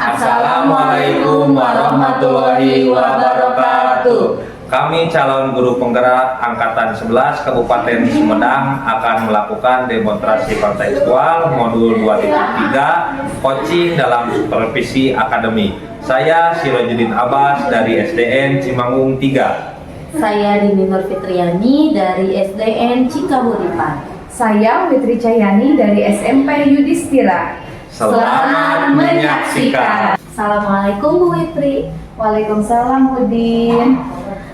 Assalamualaikum warahmatullahi wabarakatuh. Kami calon guru penggerak Angkatan 11 Kabupaten Sumedang akan melakukan demonstrasi kontekstual modul 2.3 coaching dalam supervisi akademi. Saya Sirojudin Abbas dari SDN Cimanggung 3. Saya Dini Nur Fitriani dari SDN Cikahuripan. Saya Witri Cahyani dari SMP Yudhistira. Selamat menyaksikan. Assalamualaikum Bu Witri. Waalaikumsalam Udin.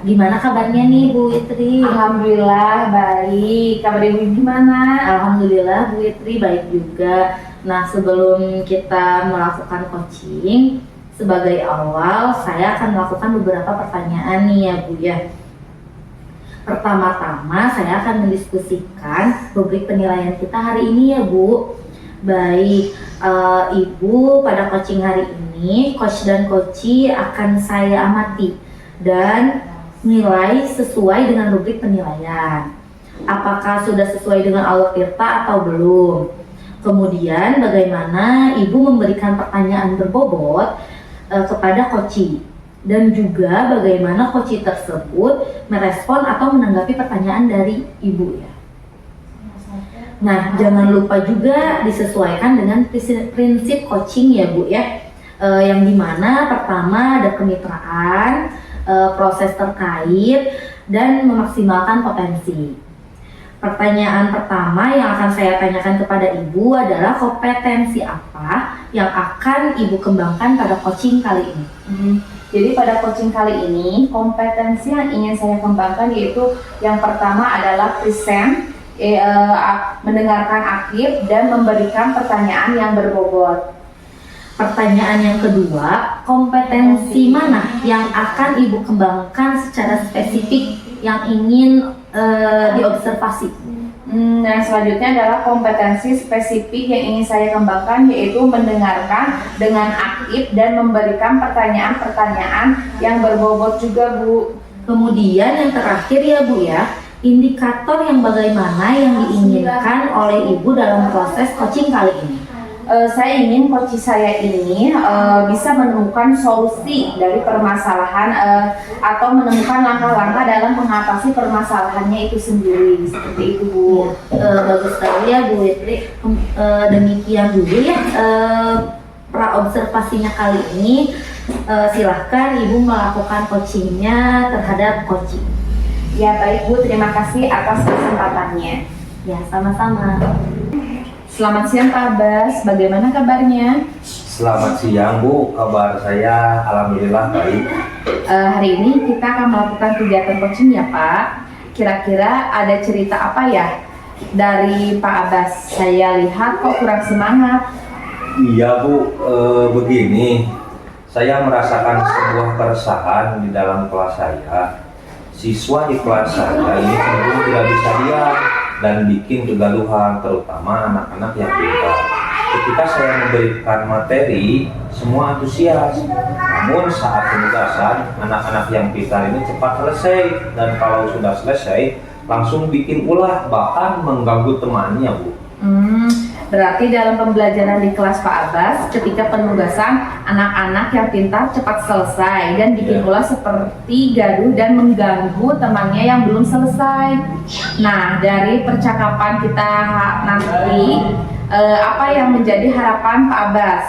Gimana kabarnya nih Bu Witri? Alhamdulillah baik. Kabar Ibu gimana? Alhamdulillah Bu Witri baik juga. Nah, sebelum kita melakukan coaching, sebagai awal saya akan melakukan beberapa pertanyaan nih ya Bu ya. Pertama-tama saya akan mendiskusikan rubrik penilaian kita hari ini ya Bu. Baik, Ibu pada coaching hari ini, coach dan coachee akan saya amati dan nilai sesuai dengan rubrik penilaian. Apakah sudah sesuai dengan Alur Tirta atau belum? Kemudian bagaimana Ibu memberikan pertanyaan berbobot kepada coachee, dan juga bagaimana coachee tersebut merespon atau menanggapi pertanyaan dari Ibu ya. Nah, jangan lupa juga disesuaikan dengan prinsip coaching ya Bu ya, yang dimana pertama ada kemitraan, proses terkait, dan memaksimalkan potensi. Pertanyaan pertama yang akan saya tanyakan kepada Ibu adalah kompetensi apa yang akan Ibu kembangkan pada coaching kali ini? Jadi pada coaching kali ini, kompetensi yang ingin saya kembangkan yaitu yang pertama adalah present, mendengarkan aktif, dan memberikan pertanyaan yang berbobot. Pertanyaan yang kedua, kompetensi mana yang akan Ibu kembangkan secara spesifik yang ingin diobservasi? Nah, selanjutnya adalah kompetensi spesifik yang ingin saya kembangkan yaitu mendengarkan dengan aktif dan memberikan pertanyaan-pertanyaan yang berbobot juga Bu. Kemudian yang terakhir ya Bu ya, indikator yang bagaimana yang diinginkan oleh Ibu dalam proses coaching kali ini? Saya ingin coach saya ini bisa menemukan solusi dari permasalahan atau menemukan langkah-langkah dalam mengatasi permasalahannya itu sendiri, seperti itu Bu. Bagus sekali ya Bu Witri. Demikian dulu ya praobservasinya kali ini. Silahkan Ibu melakukan coachingnya terhadap coaching. Ya baik Bu, terima kasih atas kesempatannya. Ya, sama-sama. Selamat siang Pak Abbas, bagaimana kabarnya? Selamat siang Bu, kabar saya alhamdulillah baik. Hari ini kita akan melakukan kegiatan coaching ya Pak. Kira-kira ada cerita apa ya dari Pak Abbas? Saya lihat kok kurang semangat. Iya Bu, begini, saya merasakan sebuah keresahan di dalam kelas saya. Siswa di kelas saya ini cenderung tidak bisa diam dan bikin kegaduhan, terutama anak-anak yang pintar. Ketika saya memberikan materi, semua antusias. Namun saat penugasan, anak-anak yang pintar ini cepat selesai, dan kalau sudah selesai, langsung bikin ulah, bahkan mengganggu temannya Bu. Berarti dalam pembelajaran di kelas Pak Abbas, ketika penugasan, anak-anak yang pintar cepat selesai dan bikin ulah seperti gaduh dan mengganggu temannya yang belum selesai. Nah, dari percakapan kita nanti, apa yang menjadi harapan Pak Abbas?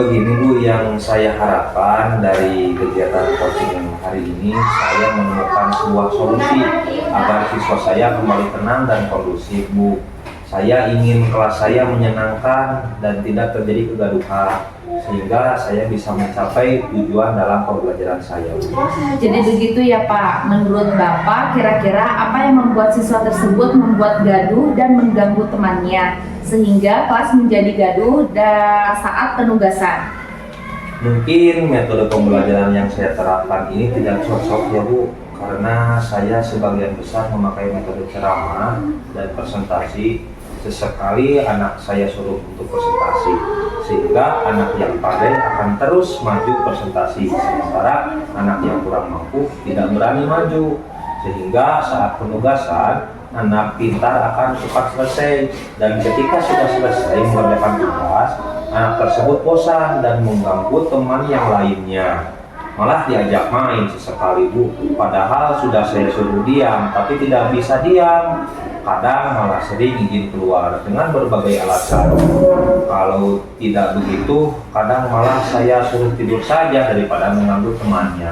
Begini Bu, yang saya harapkan dari kegiatan coaching hari ini, saya menemukan sebuah solusi agar siswa saya kembali tenang dan kondusif Bu. Saya ingin kelas saya menyenangkan dan tidak terjadi kegaduhan, sehingga saya bisa mencapai tujuan dalam pembelajaran saya. Jadi begitu ya Pak, menurut Bapak kira-kira apa yang membuat siswa tersebut membuat gaduh dan mengganggu temannya, sehingga kelas menjadi gaduh saat penugasan? Mungkin metode pembelajaran yang saya terapkan ini tidak cocok ya Bu, karena saya sebagian besar memakai metode ceramah dan presentasi. Sesekali anak saya suruh untuk presentasi, sehingga anak yang pandai akan terus maju presentasi, sementara anak yang kurang mampu tidak berani maju, sehingga saat penugasan anak pintar akan cepat selesai, dan ketika sudah selesai mengerjakan tugas, anak tersebut bosan dan mengganggu teman yang lainnya. Malah diajak main sesekali Bu. Padahal sudah saya suruh diam, tapi tidak bisa diam. Kadang malah sering izin keluar dengan berbagai alasan. Kalau tidak begitu, kadang malah saya suruh tidur saja daripada mengganggu temannya.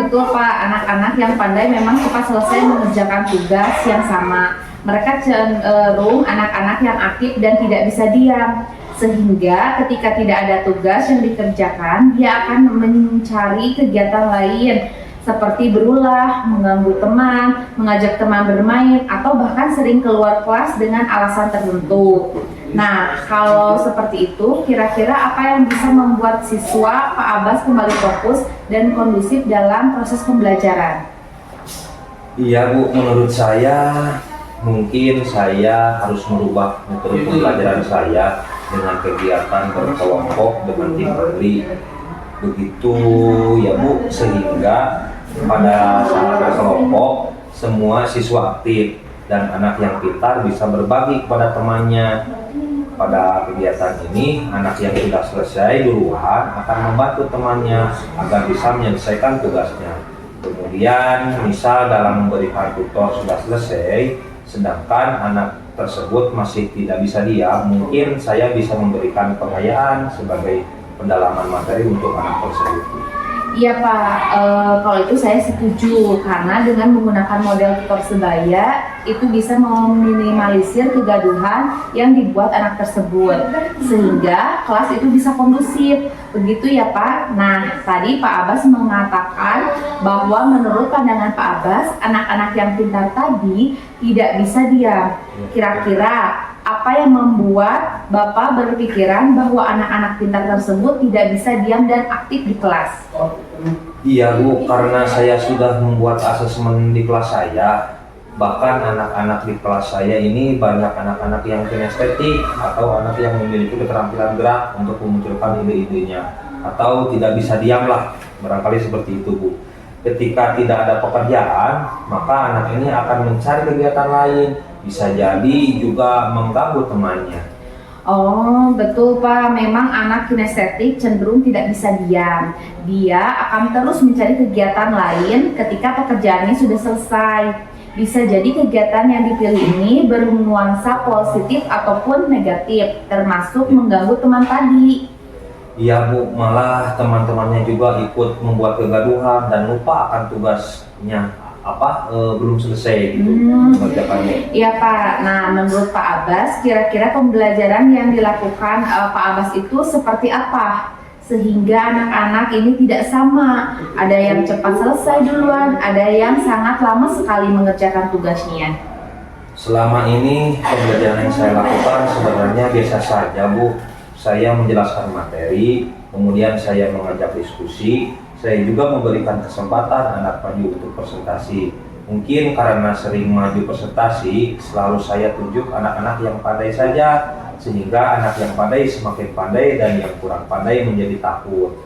Betul Pak, anak-anak yang pandai memang cepat selesai mengerjakan tugas yang sama. Mereka cenderung anak-anak yang aktif dan tidak bisa diam. Sehingga ketika tidak ada tugas yang dikerjakan, dia akan mencari kegiatan lain seperti berulah, mengganggu teman, mengajak teman bermain, atau bahkan sering keluar kelas dengan alasan tertentu. Nah, kalau seperti itu, kira-kira apa yang bisa membuat siswa Pak Abbas kembali fokus dan kondusif dalam proses pembelajaran? Iya Bu, menurut saya mungkin saya harus merubah metode pembelajaran saya dengan kegiatan berkelompok dengan tim ahli. Begitu ya Bu, sehingga pada saat berkelompok semua siswa aktif dan anak yang pintar bisa berbagi kepada temannya. Pada kegiatan ini, anak yang sudah selesai duluan akan membantu temannya agar bisa menyelesaikan tugasnya. Kemudian, misal dalam memberikan tutor sudah selesai, sedangkan anak tersebut masih tidak bisa diam, mungkin saya bisa memberikan pengayaan sebagai pendalaman materi untuk anak tersebut. Iya Pak, kalau itu saya setuju karena dengan menggunakan model tutor sebaya itu bisa meminimalisir kegaduhan yang dibuat anak tersebut sehingga kelas itu bisa kondusif. Begitu ya Pak. Nah, tadi Pak Abbas mengatakan bahwa menurut pandangan Pak Abbas, anak-anak yang pintar tadi tidak bisa diam. Kira-kira apa yang membuat Bapak berpikiran bahwa anak-anak pintar tersebut tidak bisa diam dan aktif di kelas? Iya Bu, karena saya sudah membuat asesmen di kelas saya. Bahkan anak-anak di kelas saya ini banyak anak-anak yang kinestetik atau anak yang memiliki keterampilan gerak untuk memunculkan ide-idenya atau tidak bisa diam lah, barangkali seperti itu Bu. Ketika tidak ada pekerjaan, maka anak ini akan mencari kegiatan lain, bisa jadi juga mengganggu temannya. Oh, betul Pak. Memang anak kinestetik cenderung tidak bisa diam. Dia akan terus mencari kegiatan lain ketika pekerjaannya sudah selesai. Bisa jadi kegiatan yang dipilih ini bernuansa positif ataupun negatif, termasuk mengganggu teman tadi. Iya Bu, malah teman-temannya juga ikut membuat kegaduhan dan lupa akan tugasnya belum selesai gitu mengerjakannya. Iya Pak. Nah, menurut Pak Abbas, kira-kira pembelajaran yang dilakukan Pak Abbas itu seperti apa? Sehingga anak-anak ini tidak sama. Ada yang cepat selesai duluan, ada yang sangat lama sekali mengerjakan tugasnya. Selama ini pembelajaran yang saya lakukan sebenarnya biasa saja Bu. Saya menjelaskan materi, kemudian saya mengajak diskusi. Saya juga memberikan kesempatan anak maju untuk presentasi. Mungkin karena sering maju presentasi, selalu saya tunjuk anak-anak yang pandai saja, sehingga anak yang pandai semakin pandai dan yang kurang pandai menjadi takut.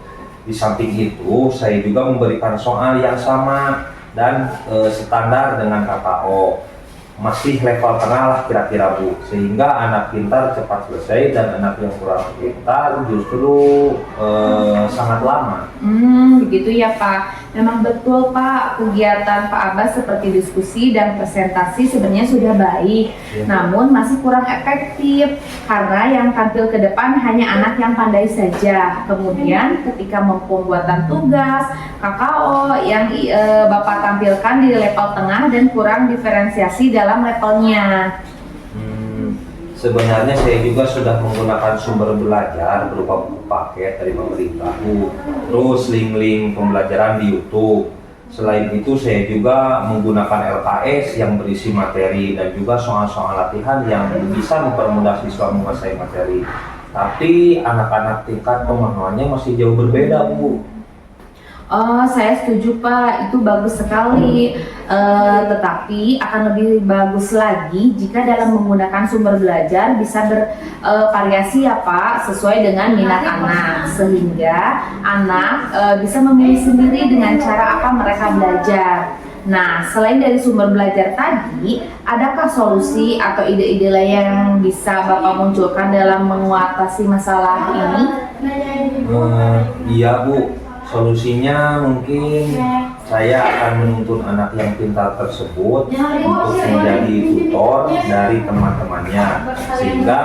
Di samping itu, saya juga memberikan soal yang sama dan standar dengan KKO. Masih level tengah lah kira-kira Bu, sehingga anak pintar cepat selesai dan anak yang kurang pintar justru sangat lama. Begitu ya Pak. Memang betul Pak, kegiatan Pak Abbas seperti diskusi dan presentasi sebenarnya sudah baik, namun masih kurang efektif karena yang tampil ke depan hanya anak yang pandai saja. Kemudian ketika pembuatan tugas, KKO yang Bapak tampilkan di level tengah dan kurang diferensiasi dalam levelnya. Sebenarnya saya juga sudah menggunakan sumber belajar berupa buku paket dari pemerintah, terus link-link pembelajaran di YouTube. Selain itu saya juga menggunakan LKS yang berisi materi dan juga soal-soal latihan yang bisa mempermudah siswa menguasai materi. Tapi anak-anak tingkat pemahamannya masih jauh berbeda Bu. Oh, saya setuju Pak, itu bagus sekali. Tetapi akan lebih bagus lagi jika dalam menggunakan sumber belajar bisa bervariasi ya Pak, sesuai dengan minat anak, sehingga anak bisa memilih sendiri dengan cara apa mereka belajar. Nah, selain dari sumber belajar tadi, adakah solusi atau ide-ide lain yang bisa Bapak munculkan dalam mengatasi masalah ini? Iya Bu, solusinya mungkin saya akan menuntun anak yang pintar tersebut untuk menjadi tutor dari teman-temannya, sehingga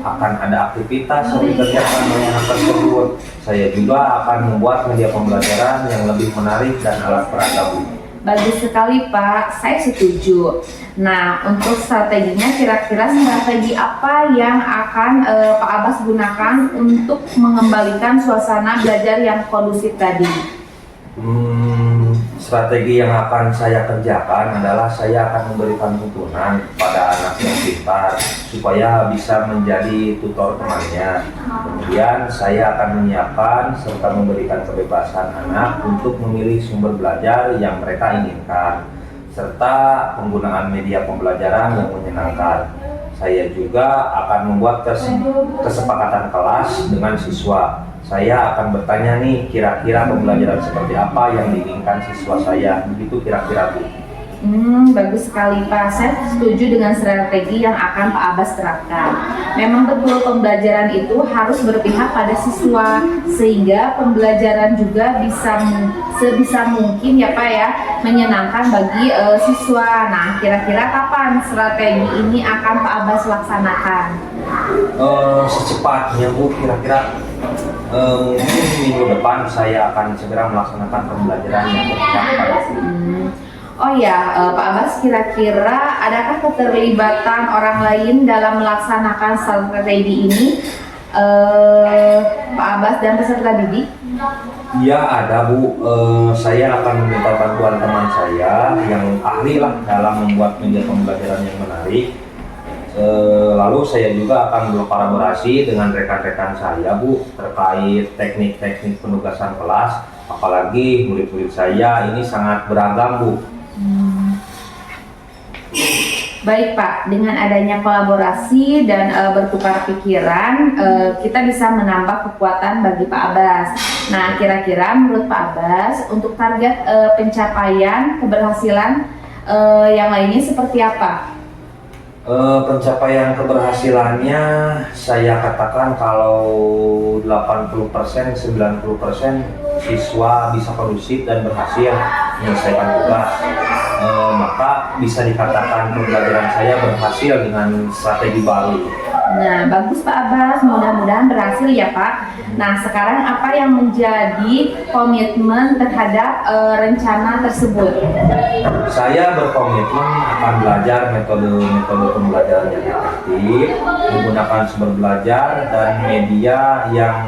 akan ada aktivitas yang dikerjakan oleh anak tersebut. Saya juga akan membuat media pembelajaran yang lebih menarik dan alat peraga Bu. Bagus sekali Pak, saya setuju. Nah, untuk strateginya kira-kira strategi apa yang akan Pak Abbas gunakan untuk mengembalikan suasana belajar yang kondusif tadi? Strategi yang akan saya kerjakan adalah saya akan memberikan tuntunan kepada anak yang pintar supaya bisa menjadi tutor temannya. Kemudian saya akan menyiapkan serta memberikan kebebasan anak untuk memilih sumber belajar yang mereka inginkan, serta penggunaan media pembelajaran yang menyenangkan. Saya juga akan membuat kesepakatan kelas dengan siswa. Saya akan bertanya nih, kira-kira pembelajaran seperti apa yang diinginkan siswa saya, begitu kira-kira Bu. Bagus sekali Pak, saya setuju dengan strategi yang akan Pak Abbas terapkan. Memang betul pembelajaran itu harus berpihak pada siswa, sehingga pembelajaran juga bisa sebisa mungkin ya Pak ya, menyenangkan bagi siswa. Nah, kira-kira kapan strategi ini akan Pak Abbas laksanakan? Secepatnya Bu, kira-kira mungkin minggu depan saya akan segera melaksanakan pembelajaran yang berpihak pada Oh ya, Pak Abbas, kira-kira adakah keterlibatan orang lain dalam melaksanakan strategi ini, Pak Abbas dan peserta didik? Iya ada Bu, saya akan meminta bantuan teman saya yang ahli lah dalam membuat media pembelajaran yang menarik. Lalu saya juga akan berkolaborasi dengan rekan-rekan saya Bu terkait teknik-teknik penugasan kelas, apalagi murid-murid saya ini sangat beragam Bu. Baik Pak, dengan adanya kolaborasi dan bertukar pikiran, kita bisa menambah kekuatan bagi Pak Abbas. Nah, kira-kira menurut Pak Abbas, untuk target pencapaian keberhasilan yang lainnya seperti apa? Pencapaian keberhasilannya saya katakan kalau 80%, 90% siswa bisa kondusif dan berhasil menyelesaikan tugas. Maka bisa dikatakan pembelajaran saya berhasil dengan strategi baru. Nah, bagus Pak Abbas, mudah-mudahan berhasil ya Pak. Nah, sekarang apa yang menjadi komitmen terhadap rencana tersebut? Saya berkomitmen akan belajar metode pembelajaran yang efektif, menggunakan sumber belajar dan media yang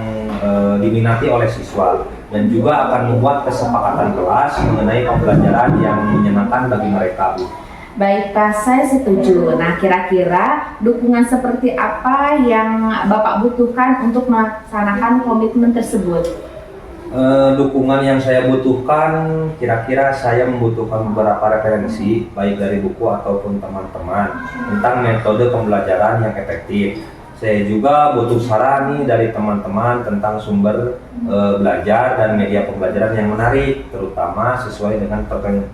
diminati oleh siswa, dan juga akan membuat kesepakatan kelas mengenai pembelajaran yang menyenangkan bagi mereka Bu. Baik Pak, saya setuju. Nah, kira-kira dukungan seperti apa yang Bapak butuhkan untuk melaksanakan komitmen tersebut? Dukungan yang saya butuhkan, kira-kira saya membutuhkan beberapa referensi baik dari buku ataupun teman-teman tentang metode pembelajaran yang efektif. Saya juga butuh saran nih dari teman-teman tentang sumber belajar dan media pembelajaran yang menarik, terutama sesuai dengan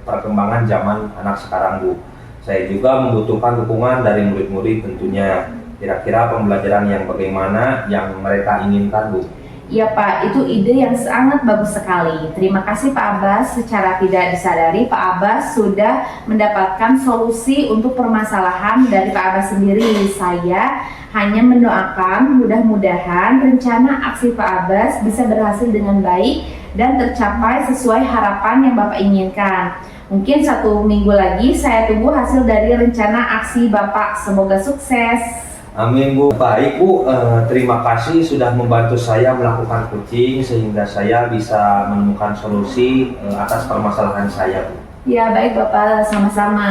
perkembangan zaman anak sekarang Bu. Saya juga membutuhkan dukungan dari murid-murid tentunya. Kira-kira pembelajaran yang bagaimana yang mereka inginkan Bu. Iya Pak, itu ide yang sangat bagus sekali. Terima kasih Pak Abbas. Secara tidak disadari Pak Abbas sudah mendapatkan solusi untuk permasalahan dari Pak Abbas sendiri. Saya hanya mendoakan mudah-mudahan rencana aksi Pak Abbas bisa berhasil dengan baik dan tercapai sesuai harapan yang Bapak inginkan. Mungkin 1 minggu lagi saya tunggu hasil dari rencana aksi Bapak. Semoga sukses. Amin Bu. Baik Bu, terima kasih sudah membantu saya melakukan coaching sehingga saya bisa menemukan solusi atas permasalahan saya Bu. Ya baik Bapak, sama-sama.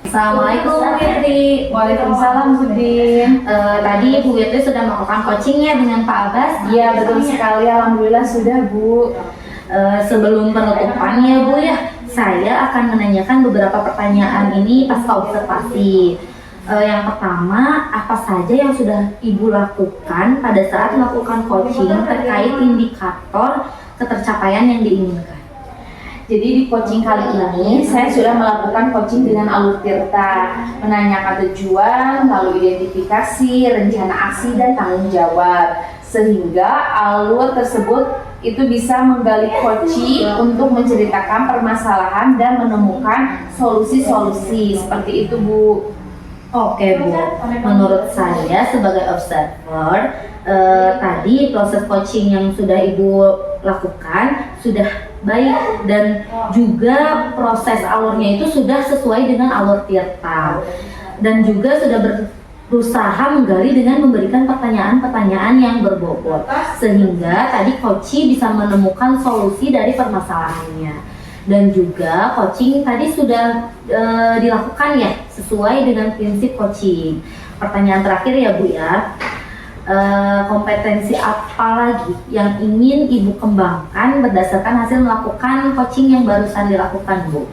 Assalamualaikum Bu Fitri. Waalaikumsalam Sudin. Tadi Bu Fitri sudah melakukan coachingnya dengan Pak Abbas. Ya betul sekali, alhamdulillah sudah Bu. Sebelum penutupannya Bu ya, saya akan menanyakan beberapa pertanyaan ini pasca observasi. Yang pertama, apa saja yang sudah Ibu lakukan pada saat melakukan coaching terkait indikator ketercapaian yang diinginkan? Jadi di coaching kali ini saya sudah melakukan coaching dengan alur tirta, menanyakan tujuan, lalu identifikasi, rencana aksi dan tanggung jawab, sehingga alur tersebut itu bisa menggali coaching untuk menceritakan permasalahan dan menemukan solusi-solusi seperti itu, Bu. Oke Bu, menurut saya sebagai observer, tadi proses coaching yang sudah Ibu lakukan sudah baik dan juga proses alurnya itu sudah sesuai dengan alur tirta dan juga sudah berusaha menggali dengan memberikan pertanyaan-pertanyaan yang berbobot sehingga tadi coaching bisa menemukan solusi dari permasalahannya dan juga coaching tadi sudah dilakukan ya sesuai dengan prinsip coaching. Pertanyaan terakhir ya Bu ya, kompetensi apa lagi yang ingin Ibu kembangkan berdasarkan hasil melakukan coaching yang barusan dilakukan, Bu?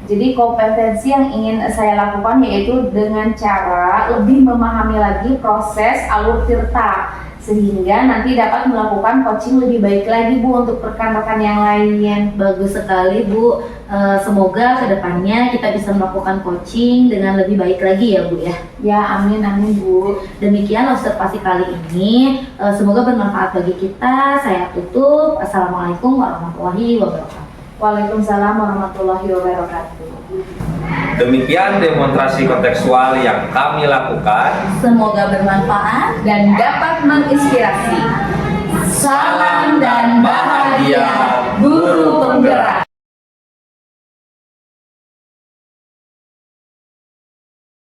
Jadi kompetensi yang ingin saya lakukan yaitu dengan cara lebih memahami lagi proses alur tirta sehingga nanti dapat melakukan coaching lebih baik lagi Bu untuk rekan-rekan yang lainnya. Bagus sekali Bu, semoga kedepannya kita bisa melakukan coaching dengan lebih baik lagi ya Bu ya. Ya amin amin Bu. Demikian observasi kali ini, semoga bermanfaat bagi kita. Saya tutup. Assalamualaikum warahmatullahi wabarakatuh. Waalaikumsalam warahmatullahi wabarakatuh. Demikian demonstrasi kontekstual yang kami lakukan. Semoga bermanfaat. Dan dapat menginspirasi. Salam dan bahagia, guru penggerak.